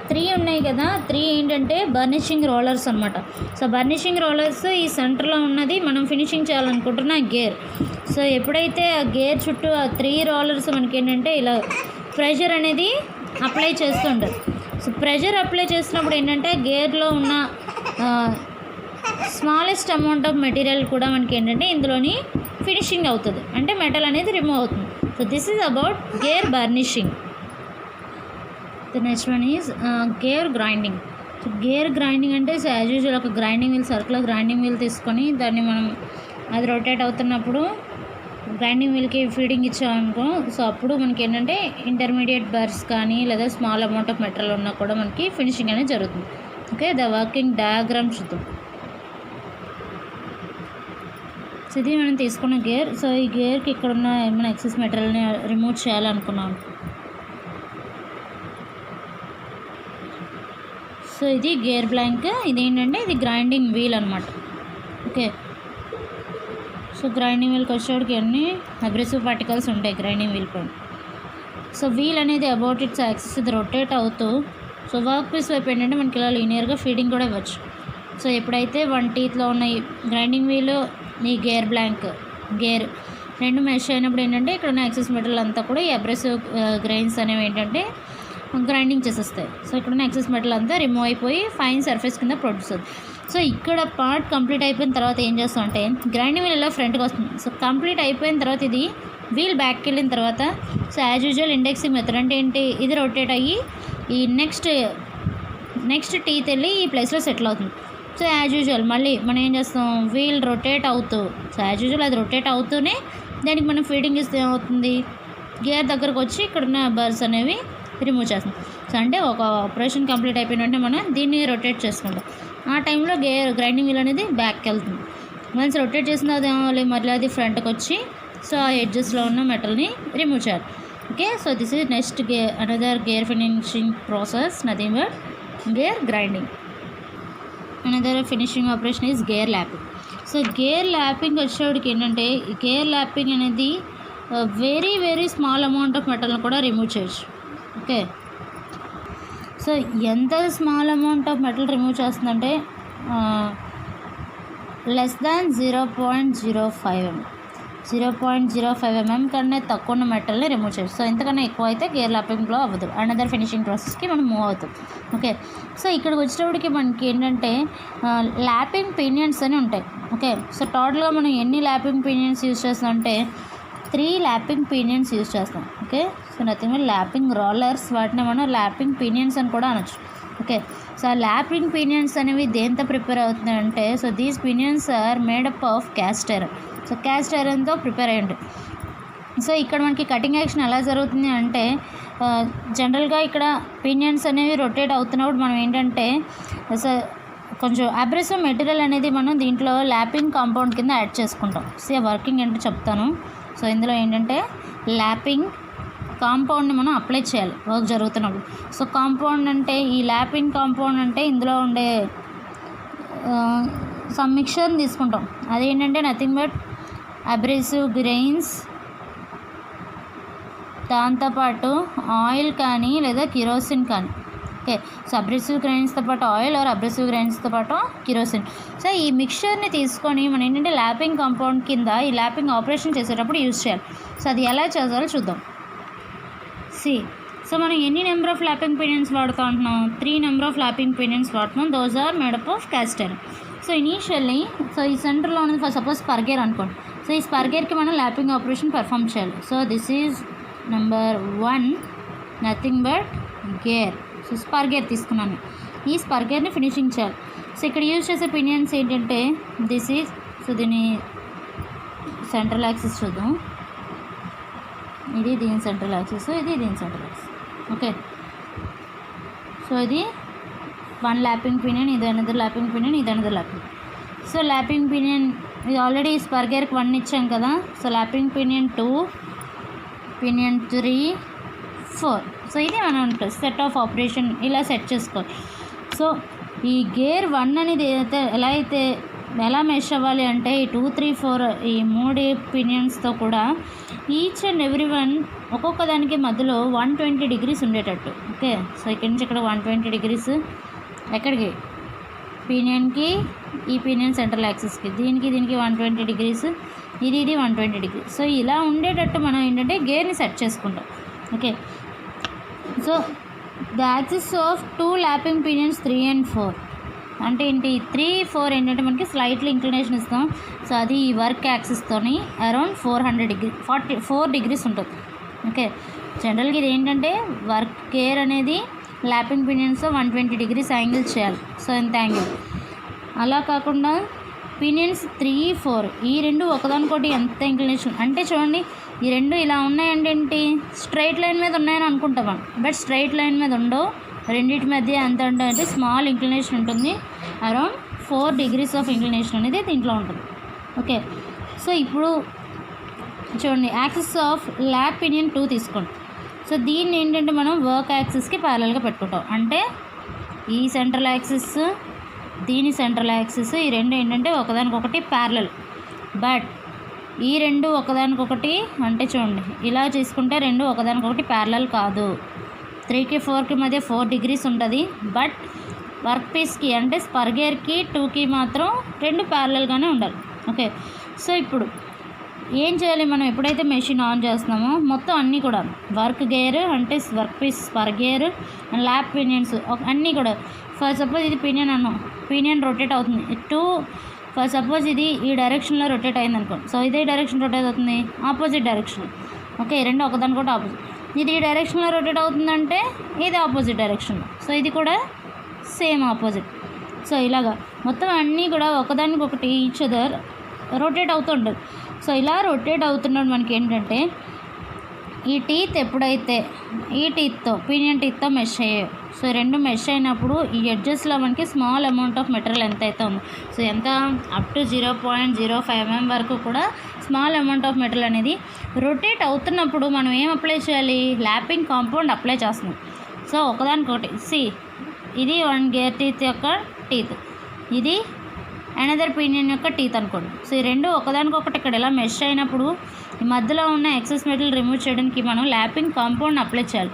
3 ఉన్నాయి కదా, 3 ఏంటంటే బర్నిషింగ్ రోలర్స్ అనమాట. సో బర్నిషింగ్ రోలర్స్ ఈ సెంటర్లో ఉన్నది మనం ఫినిషింగ్ చేయాలనుకుంటున్న గేర్. సో ఎప్పుడైతే ఆ గేర్ చుట్టూ ఆ 3 రోలర్స్ మనకి ఏంటంటే ఇలా ప్రెషర్ అనేది అప్లై చేస్తుంటారు. సో ప్రెషర్ అప్లై చేసినప్పుడు ఏంటంటే గేర్లో ఉన్న స్మాలెస్ట్ అమౌంట్ ఆఫ్ మెటీరియల్ కూడా మనకి ఏంటంటే ఇందులోని ఫినిషింగ్ అవుతుంది, అంటే మెటల్ అనేది రిమూవ్ అవుతుంది. So this is about gear burnishing. The next one is gear grinding. So gear grinding అంటే సో యాజ్ యూజువల్ ఒక grinding wheel, circular grinding wheel తీసుకొని దాన్ని మనం అది రొటేట్ అవుతున్నప్పుడు గ్రైండింగ్ వీల్కి ఫీడింగ్ ఇచ్చామనుకో, సో అప్పుడు మనకి ఏంటంటే ఇంటర్మీడియట్ బర్స్ కానీ లేదా స్మాల్ అమౌంట్ ఆఫ్ మెటీరియల్ ఉన్నా కూడా మనకి ఫినిషింగ్ అనేది జరుగుతుంది. ఓకే, ద వర్కింగ్ డయాగ్రామ్ చూద్దాం. సో ఇది మనం తీసుకున్న గేర్. సో ఈ గేర్కి ఇక్కడ ఉన్న ఏమైనా ఎక్సెస్ మెటీరియల్ని రిమూవ్ చేయాలనుకున్నాం. సో ఇది గేర్ బ్లాంక్, ఇది ఏంటంటే ఇది గ్రైండింగ్ వీల్ అనమాట. ఓకే, సో గ్రైండింగ్ వీల్కి వచ్చేటికి అన్నీ అగ్రెసివ్ పార్టికల్స్ ఉంటాయి గ్రైండింగ్ వీల్ పైన. సో వీల్ అనేది అబౌట్ ఇట్స్ యాక్సిస్ ఇది రొటేట్ అవుతూ సో వర్క్ పీస్ వైపు ఏంటంటే మనకి ఇలా లీనియర్గా ఫీడింగ్ కూడా ఇవ్వచ్చు. సో ఎప్పుడైతే 1 టీత్లో ఉన్న ఈ గ్రైండింగ్ వీల్ ఈ గేర్ బ్లాంక్ గేర్ రెండు మెష్ అయినప్పుడు ఏంటంటే ఇక్కడ ఉన్న ఎక్సెస్ మెటీరియల్ అంతా కూడా ఈ అబ్రెసివ్ గ్రైన్స్ అనేవి ఏంటంటే గ్రైండింగ్ చేసేస్తాయి. సో ఇక్కడ ఉన్న ఎక్సెస్ మెటీరియల్ అంతా రిమూవ్ అయిపోయి ఫైన్ సర్ఫేస్ కింద ప్రొడ్యూస్ అవుతుంది. సో ఇక్కడ పార్ట్ కంప్లీట్ అయిపోయిన తర్వాత ఏం చేస్తాం అంటే గ్రైండింగ్ వీల్ ఇలా ఫ్రంట్కి వస్తుంది. సో కంప్లీట్ అయిపోయిన తర్వాత ఇది వీల్ బ్యాక్కి వెళ్ళిన తర్వాత so as usual indexing method అంటే ఏంటి, ఇది రొటేట్ అయ్యి ఈ నెక్స్ట్ టీత్ వెళ్ళి ఈ ప్లేస్లో సెటిల్ అవుతుంది. సో యాజ్ యూజువల్ మళ్ళీ మనం ఏం చేస్తాం, వీల్ రొటేట్ అవుతూ సో యాజ్ యూజువల్ అది రొటేట్ అవుతూనే దానికి మనం ఫీడింగ్ ఇస్తే ఏమవుతుంది, గేర్ దగ్గరకు వచ్చి ఇక్కడున్న బర్స్ అనేవి రిమూవ్ చేస్తాం. సో అంటే ఒక ఆపరేషన్ కంప్లీట్ అయిపోయిన వెంటనే మనం దీన్ని రొటేట్ చేసుకుంటాం. ఆ టైంలో గ్రైండింగ్ వీల్ అనేది బ్యాక్కి వెళ్తుంది. వన్స్ రొటేట్ చేసిన అది ఏమవ్వాలి, మళ్ళీ అది ఫ్రంట్కి వచ్చి సో ఆ ఎడ్జెస్లో ఉన్న మెటల్ని రిమూవ్ చేయాలి. Okay, so this is next another gear finishing process, nothing but gear grinding. Another finishing operation is gear lapping. So gear lapping వచ్చేవాడికి ఏంటంటే గేర్ ల్యాపింగ్ అనేది very very small amount of మెటల్ని కూడా రిమూవ్ చేయొచ్చు. Okay, so ఎంత small amount of metal remove చేస్తుందంటే less than 0.05 mm కన్నా తక్కువ ఉన్న మెటల్ని రిమూవ్ చేయొచ్చు. సో ఎంతకన్నా ఎక్కువ అయితే గేర్ ల్యాపింగ్లో అవ్వదు, అనదర్ ఫినిషింగ్ ప్రాసెస్కి మనం మూవ్ అవుతాం. ఓకే, సో ఇక్కడికి వచ్చేటప్పటికి మనకి ఏంటంటే ల్యాపింగ్ పినియన్స్ అని ఉంటాయి. ఓకే, సో టోటల్గా మనం ఎన్ని ల్యాపింగ్ పినియన్స్ యూజ్ చేస్తాం అంటే 3 ల్యాపింగ్ పినియన్స్ యూజ్ చేస్తాం. Okay, so nothing but lapping rollers, వాటిని మనం ల్యాపింగ్ పినియన్స్ అని కూడా అనొచ్చు. ఓకే, సో ఆ ల్యాపింగ్ పినియన్స్ అనేవి దేంతో ప్రిపేర్ అవుతున్నాయి అంటే so these pinions are made up of cast iron. So cast ఐరన్తో ప్రిపేర్ అయ్యి ఉంటుంది. సో ఇక్కడ మనకి కటింగ్ యాక్షన్ ఎలా జరుగుతుంది అంటే జనరల్గా ఇక్కడ పినియన్స్ అనేవి రొటేట్ అవుతున్నప్పుడు మనం ఏంటంటే సో కొంచెం అబ్రెసివ్ మెటీరియల్ అనేది మనం దీంట్లో ల్యాపింగ్ కాంపౌండ్ కింద యాడ్ చేసుకుంటాం. సో వర్కింగ్ ఏంటో చెప్తాను. సో ఇందులో ఏంటంటే ల్యాపింగ్ కాంపౌండ్ని మనం అప్లై చేయాలి వర్క్ జరుగుతున్నప్పుడు. సో కాంపౌండ్ అంటే ఈ ల్యాపింగ్ కాంపౌండ్ అంటే ఇందులో ఉండే సమ్ మిక్చర్ని తీసుకుంటాం. అదేంటంటే నథింగ్ బట్ అబ్రెసివ్ గ్రెయిన్స్, దాంతోపాటు ఆయిల్ కానీ లేదా కిరోసిన్ కానీ. ఓకే, సో అబ్రెసివ్ గ్రైన్స్తో పాటు ఆయిల్ ఆర్ అబ్రెసివ్ గ్రైన్స్తో పాటు కిరోసిన్. సో ఈ మిక్చర్ని తీసుకొని మనం ఏంటంటే ల్యాపింగ్ కాంపౌండ్ కింద ఈ ల్యాపింగ్ ఆపరేషన్ చేసేటప్పుడు యూజ్ చేయాలి. సో అది ఎలా చేయాలో చూద్దాం. సో మనం ఎన్ని నెంబర్ ఆఫ్ ల్యాపింగ్ పినియన్స్ వాడుతూ ఉంటున్నాం, 3 నెంబర్ ఆఫ్ ల్యాపింగ్ పినియన్స్ వాడుతున్నాం. Those are made up of cast iron. So initially so ఈ సెంటర్లో ఉన్నది ఫర్ సపోజ్ స్పర్గేర్ అనుకోండి. సో ఈ స్పర్గేర్కి మనం ల్యాపింగ్ ఆపరేషన్ పర్ఫామ్ చేయాలి. So this is number 1, nothing but gear. So spur gear తీసుకున్నాను, ఈ స్పర్గేర్ని ఫినిషింగ్ చేయాలి. సో ఇక్కడ యూజ్ చేసే పినియన్స్ ఏంటంటే దిస్ ఈజ్, సో దీని సెంట్రల్ యాక్సిస్ చూద్దాం. ఇది దీని సెంట్రల్ యాక్సిస్, ఇది దీని సెంట్రల్ యాక్సిస్. ఓకే, సో ఇది 1 ల్యాపింగ్ పినియన్, ఇది అనదర్ ల్యాపింగ్ పినియన్, ఇది another lapping. So lapping pinion ఇది ఆల్రెడీ స్పర్గేర్కి 1 ఇచ్చాం కదా. So lapping pinion 2, pinion 3, 4. So ఇది మనం సెట్ ఆఫ్ ఆపరేషన్ ఇలా సెట్ చేసుకోవాలి. సో ఈ గేర్ 1 అనేది ఎలా మెష్ అవ్వాలి అంటే ఈ 2, 3, 4 ఈ 3 పినియన్స్తో కూడా ఈచ్ అండ్ ఎవ్రీ వన్ ఒక్కొక్క దానికి మధ్యలో 120 degrees ఉండేటట్టు. ఓకే, సో ఇక్కడి నుంచి ఇక్కడ 120 degrees ఎక్కడికి, పీనియన్కి, ఈ పీనియన్ సెంట్రల్ యాక్సిస్కి, దీనికి 120 degrees, ఇది 120 degrees. సో ఇలా ఉండేటట్టు మనం ఏంటంటే గేర్ని సెట్ చేసుకుంటాం. Okay, so the axis of 2 lapping pinions 3 and 4 అంటే ఏంటి, 3, 4 ఏంటంటే మనకి స్లైట్లీ ఇంక్లినేషన్ ఇస్తాం. సో అది ఈ వర్క్ యాక్సిస్తోని అరౌండ్ 400 degrees 44 degrees ఉంటుంది. ఓకే, జనరల్గా ఇది ఏంటంటే వర్క్ గేర్ అనేది ల్యాపింగ్ పినియన్స్ 120 degrees యాంగిల్ చేయాలి. సో ఎంత యాంగిల్, అలా కాకుండా పినియన్స్ 3, 4 ఈ రెండు ఒకదానికోటి ఎంత ఇంక్లినేషన్ అంటే చూడండి, ఈ రెండు ఇలా ఉన్నాయంటే ఏంటి, స్ట్రైట్ లైన్ మీద ఉన్నాయని అనుకుంటాం మనం, బట్ స్ట్రైట్ లైన్ మీద ఉండవు. రెండింటి మధ్య ఎంత అంటే స్మాల్ ఇంక్లినేషన్ ఉంటుంది, అరౌండ్ 4 degrees ఆఫ్ ఇంక్లినేషన్ అనేది దీంట్లో ఉంటుంది. ఓకే, సో ఇప్పుడు చూడండి యాక్సిస్ ఆఫ్ ల్యాప్ పినియన్ 2 తీసుకోండి. సో దీన్ని ఏంటంటే మనం వర్క్ యాక్సిస్కి ప్యారలల్గా పెట్టుకుంటాం. అంటే ఈ సెంట్రల్ యాక్సిస్, దీని సెంట్రల్ యాక్సిస్, ఈ రెండు ఏంటంటే ఒకదానికొకటి ప్యారలల్. బట్ ఈ రెండు ఒకదానికొకటి అంటే చూడండి ఇలా చేసుకుంటే రెండు ఒకదానికొకటి ప్యారలల్ కాదు. 3కి 4కి మధ్య 4 degrees ఉంటుంది. బట్ వర్క్ పీస్కి అంటే స్పర్ గేర్కి 2కి మాత్రం రెండు ప్యారలల్గానే ఉండాలి. ఓకే, సో ఇప్పుడు ఏం చేయాలి, మనం ఎప్పుడైతే మెషిన్ ఆన్ చేస్తున్నామో మొత్తం అన్నీ కూడా వర్క్ గేర్ అంటే work piece, spur gear, lap pinions అన్నీ కూడా, ఫర్ సపోజ్ ఇది పినియన్ అన్నాం, పినియన్ రొటేట్ అవుతుంది 2, ఫర్ సపోజ్ ఇది ఈ డైరెక్షన్లో రొటేట్ అయింది అనుకోండి. సో ఇదే డైరెక్షన్ రొటేట్ అవుతుంది, ఆపోజిట్ డైరెక్షన్. ఓకే, రెండు ఒకదానికొకటి ఆపోజిట్. ఇది ఈ డైరెక్షన్లో రొటేట్ అవుతుందంటే ఇది ఆపోజిట్ డైరెక్షన్. సో ఇది కూడా సేమ్ ఆపోజిట్. సో ఇలాగా మొత్తం అన్నీ కూడా ఒకదానికొకటి ఈచ్ అదర్ రొటేట్ అవుతుంటుంది. సో ఇలా రొటేట్ అవుతున్నప్పుడు మనకి ఏంటంటే ఈ టీత్ ఎప్పుడైతే ఈ టీత్తో పీనియన్ టీత్తో మెష్ అయ్యాయో, సో రెండు మెష్ అయినప్పుడు ఈ ఎడ్జెస్లో మనకి స్మాల్ అమౌంట్ ఆఫ్ మెటీరియల్ ఎంత అయితే ఉందో, సో ఎంత అప్ టు 0.05 mm వరకు కూడా స్మాల్ అమౌంట్ ఆఫ్ మెటీరియల్ అనేది రొటేట్ అవుతున్నప్పుడు మనం ఏం అప్లై చేయాలి, ల్యాపింగ్ కాంపౌండ్ అప్లై చేస్తున్నాం. సో ఒకదానికొకటి ఇది 1 గేర్ టీత్ యొక్క టీత్, ఇది అనదర్ పీనియన్ యొక్క టీత్ అనుకోండి. సో ఈ రెండు ఒకదానికొకటి ఇక్కడ ఇలా మెష్ అయినప్పుడు ఈ మధ్యలో ఉన్న ఎక్సెస్ మెటీరియల్ రిమూవ్ చేయడానికి మనం ల్యాపింగ్ కాంపౌండ్ అప్లై చేయాలి.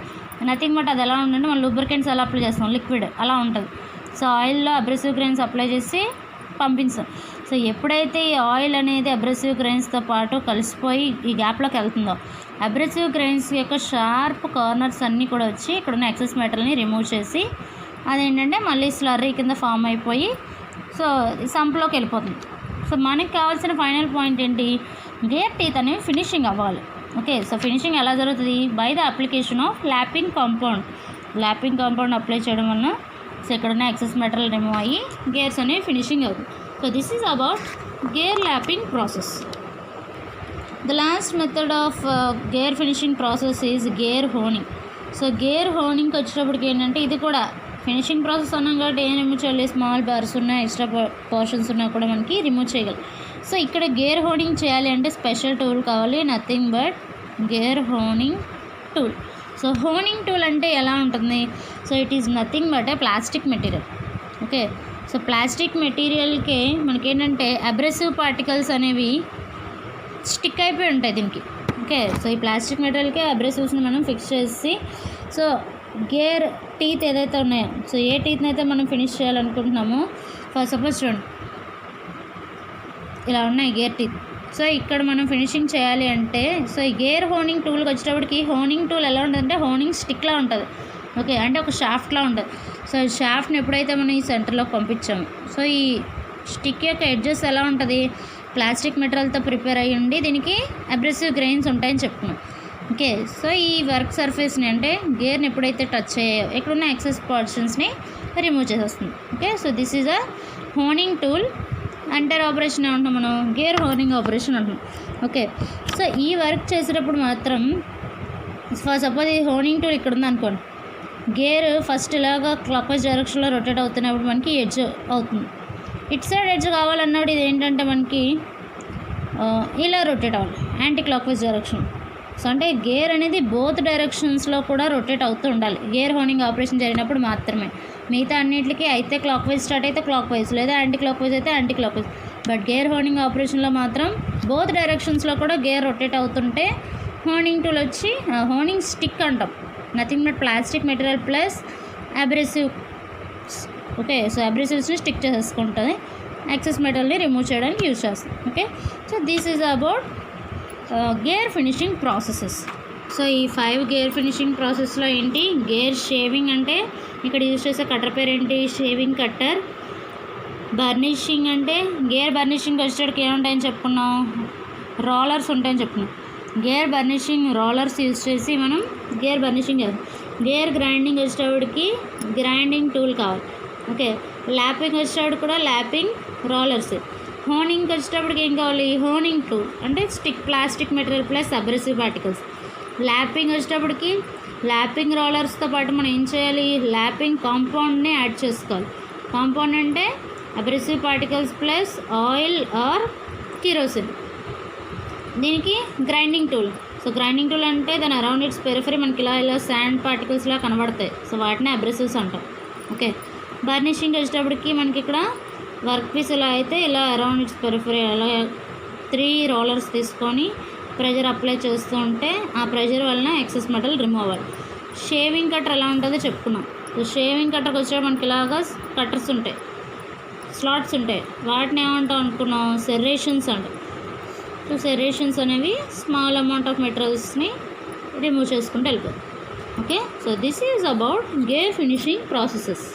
నథింగ్ బట్ అది ఎలా ఉంటుందంటే మనం లూబ్రికెంట్స్ ఎలా అప్లై చేస్తాం, లిక్విడ్ అలా ఉంటుంది. సో ఆయిల్లో అబ్రెసివ్ గ్రెయిన్స్ అప్లై చేసి పంపించాం. సో ఎప్పుడైతే ఈ ఆయిల్ అనేది అబ్రెసివ్ గ్రెయిన్స్తో పాటు కలిసిపోయి ఈ గ్యాప్లోకి వెళ్తుందో, అబ్రెసివ్ గ్రెయిన్స్ యొక్క షార్ప్ కార్నర్స్ అన్నీ కూడా వచ్చి ఇక్కడున్న ఎక్సెస్ మెటీరియల్ని రిమూవ్ చేసి అదేంటంటే మళ్ళీ స్లర్రీ కింద ఫామ్ అయిపోయి సో సంప్లోకి వెళ్ళిపోతుంది. సో మనకి కావాల్సిన ఫైనల్ పాయింట్ ఏంటి, గేర్ టీత్ అనేవి ఫినిషింగ్ అవ్వాలి. ఓకే, సో ఫినిషింగ్ ఎలా జరుగుతుంది, by the application of lapping compound. Lapping compound apply చేయడం వలన సో ఇక్కడున్న ఎక్సెస్ మెటీరియల్ రిమూవ్ అయ్యి గేర్స్ అనేవి ఫినిషింగ్ అవుతుంది. So this is about gear lapping process. The last method of gear finishing process is gear honing. So gear హోనింగ్కి వచ్చేటప్పటికి ఏంటంటే ఇది కూడా ఫినిషింగ్ ప్రాసెస్ అన్నాం కాబట్టి ఏం రిమూవ్ చేయాలి, స్మాల్ బార్స్ ఉన్నాయి, ఎక్స్ట్రా పోర్షన్స్ ఉన్నా కూడా మనకి రిమూవ్ చేయగలం. సో ఇక్కడ గేర్ హోనింగ్ చేయాలి అంటే స్పెషల్ టూల్ కావాలి, nothing but gear honing tool. So honing tool అంటే ఎలా ఉంటుంది, so it is nothing but a plastic material. Okay, so plastic మెటీరియల్కే మనకేంటంటే అబ్రెసివ్ పార్టికల్స్ అనేవి స్టిక్ అయిపోయి ఉంటాయి దీనికి. ఓకే, సో ఈ ప్లాస్టిక్ మెటీరియల్కే అబ్రెసివ్స్ని మనం ఫిక్స్ చేసి సో గేర్ టీత్ ఏదైతే ఉన్నాయో, సో ఏ టీత్ని అయితే మనం ఫినిష్ చేయాలనుకుంటున్నామో, ఫర్ సపోజ్ చూడండి ఇలా ఉన్నాయి గేర్ టీత్. సో ఇక్కడ మనం ఫినిషింగ్ చేయాలి అంటే సో ఈ గేర్ హోనింగ్ టూల్కి వచ్చేటప్పటికి హోనింగ్ టూల్ ఎలా ఉంటుందంటే హోనింగ్ స్టిక్లా ఉంటుంది. ఓకే, అంటే ఒక షాఫ్ట్లా ఉంటుంది. సో ఈ షాఫ్ట్ని ఎప్పుడైతే మనం ఈ సెంటర్లోకి పంపించాము, సో ఈ స్టిక్ యొక్క ఎడ్జెస్ ఎలా ఉంటుంది, ప్లాస్టిక్ మెటీరియల్తో ప్రిపేర్ అయ్యి ఉండి దీనికి అబ్రెసివ్ గ్రెయిన్స్ ఉంటాయని చెప్పుకున్నాం. ఓకే, సో ఈ వర్క్ సర్ఫేస్ని అంటే గేర్ని ఎప్పుడైతే టచ్ అయ్యాయో ఇక్కడున్న ఎక్సెస్ పోర్షన్స్ని రిమూవ్ చేసేస్తుంది. Okay, so this is a honing tool. అంటర్ ఆపరేషన్ ఏమంటాం మనం, గేర్ హోనింగ్ ఆపరేషన్ అంటాం. ఓకే, సో ఈ వర్క్ చేసేటప్పుడు మాత్రం ఫర్ సపోజ్ ఈ హోనింగ్ టూల్ ఇక్కడ ఉంది అనుకోండి, గేర్ ఫస్ట్ ఇలాగా క్లాక్ వైజ్ డైరెక్షన్లో రొటేట్ అవుతున్నప్పుడు మనకి ఎడ్జ్ అవుతుంది. ఇటు సైడ్ ఎడ్జ్ కావాలన్నప్పుడు ఇది ఏంటంటే మనకి ఇలా రొటేట్ అవ్వాలి, anti clock wise direction. So అంటే గేర్ అనేది బోత్ డైరెక్షన్స్లో కూడా రొటేట్ అవుతూ ఉండాలి గేర్ హోనింగ్ ఆపరేషన్ జరిగినప్పుడు మాత్రమే. మిగతా అన్నింటికి అయితే క్లాక్ వైజ్ స్టార్ట్ అయితే క్లాక్ వైజ్, లేదా యాంటీ క్లాక్ వైజ్ అయితే anticlockwise. But gear honing ఆపరేషన్లో మాత్రం బోత్ డైరెక్షన్స్లో కూడా గేర్ రొటేట్ అవుతుంటే హోనింగ్ టూల్ వచ్చి హోనింగ్ స్టిక్ అంటాం, nothing but plastic material plus abrasive. Okay, so అబ్రెసివ్స్ని స్టిక్ చేసుకుంటుంది, ఎక్సెస్ మెటల్ని రిమూవ్ చేయడానికి యూజ్ చేస్తాం. Okay, so this is about gear finishing processes. So ఈ 5 గేర్ ఫినిషింగ్ ప్రాసెస్లో ఏంటి, గేర్ షేవింగ్ అంటే ఇక్కడ యూజ్ చేసే కట్టర్ పేరు ఏంటి, షేవింగ్ కట్టర్. బర్నిషింగ్ అంటే గేర్ బర్నిషింగ్ వచ్చేటికి ఏముంటాయని చెప్పుకున్నాం, రోలర్స్ ఉంటాయని చెప్పుకున్నాం. గేర్ బర్నిషింగ్ రోలర్స్ యూజ్ చేసి మనం గేర్ బర్నిషింగ్ చేయాలి. గేర్ గ్రైండింగ్ వచ్చేటప్పటికి గ్రైండింగ్ టూల్ కావాలి. ఓకే, ల్యాపింగ్ వచ్చేటప్పుడు కూడా ల్యాపింగ్ రోలర్స్. హోనింగ్కి వచ్చేటప్పటికి ఏం కావాలి, హోనింగ్ టూల్ అంటే stick plastic material plus abrasive particles. Lapping వచ్చేటప్పటికి ల్యాపింగ్ రోలర్స్తో పాటు మనం ఏం చేయాలి, ల్యాపింగ్ కాంపౌండ్ని యాడ్ చేసుకోవాలి. కాంపౌండ్ అంటే abrasive particles plus oil or kerosene. దీనికి grinding tool. So grinding tool అంటే దాని అరౌండ్ ఇట్స్ పెరిఫరీ మనకి ఇలా శాండ్ పార్టికల్స్లా కనబడతాయి, సో వాటిని అబ్రెసివ్స్ అంటాం. ఓకే, బర్నిషింగ్ వచ్చేటప్పటికి మనకి ఇక్కడ వర్క్ పీస్ ఇలా అయితే ఇలా అరౌండ్ ఇట్స్ పెరిఫరీ అలా 3 రోలర్స్ తీసుకొని ప్రెషర్ అప్లై చేస్తూ ఉంటే ఆ ప్రెషర్ వలన ఎక్సెస్ మెటల్ రిమూవ్ అవ్వాలి. షేవింగ్ కట్టర్ ఎలా ఉంటుందో చెప్పుకున్నాం. సో షేవింగ్ కట్టర్కి వచ్చేటప్పుడు మనకి ఇలాగా కట్టర్స్ ఉంటాయి, స్లాట్స్ ఉంటాయి, వాటిని ఏమంటాం అనుకున్నాం, సెర్రేషన్స్ అంటాం. సో సెర్రేషన్స్ అనేవి స్మాల్ అమౌంట్ ఆఫ్ మెటీరియల్స్ని రిమూవ్ చేసుకుంటూ వెళ్ళిపోతాం. Okay, so this is about gear finishing processes.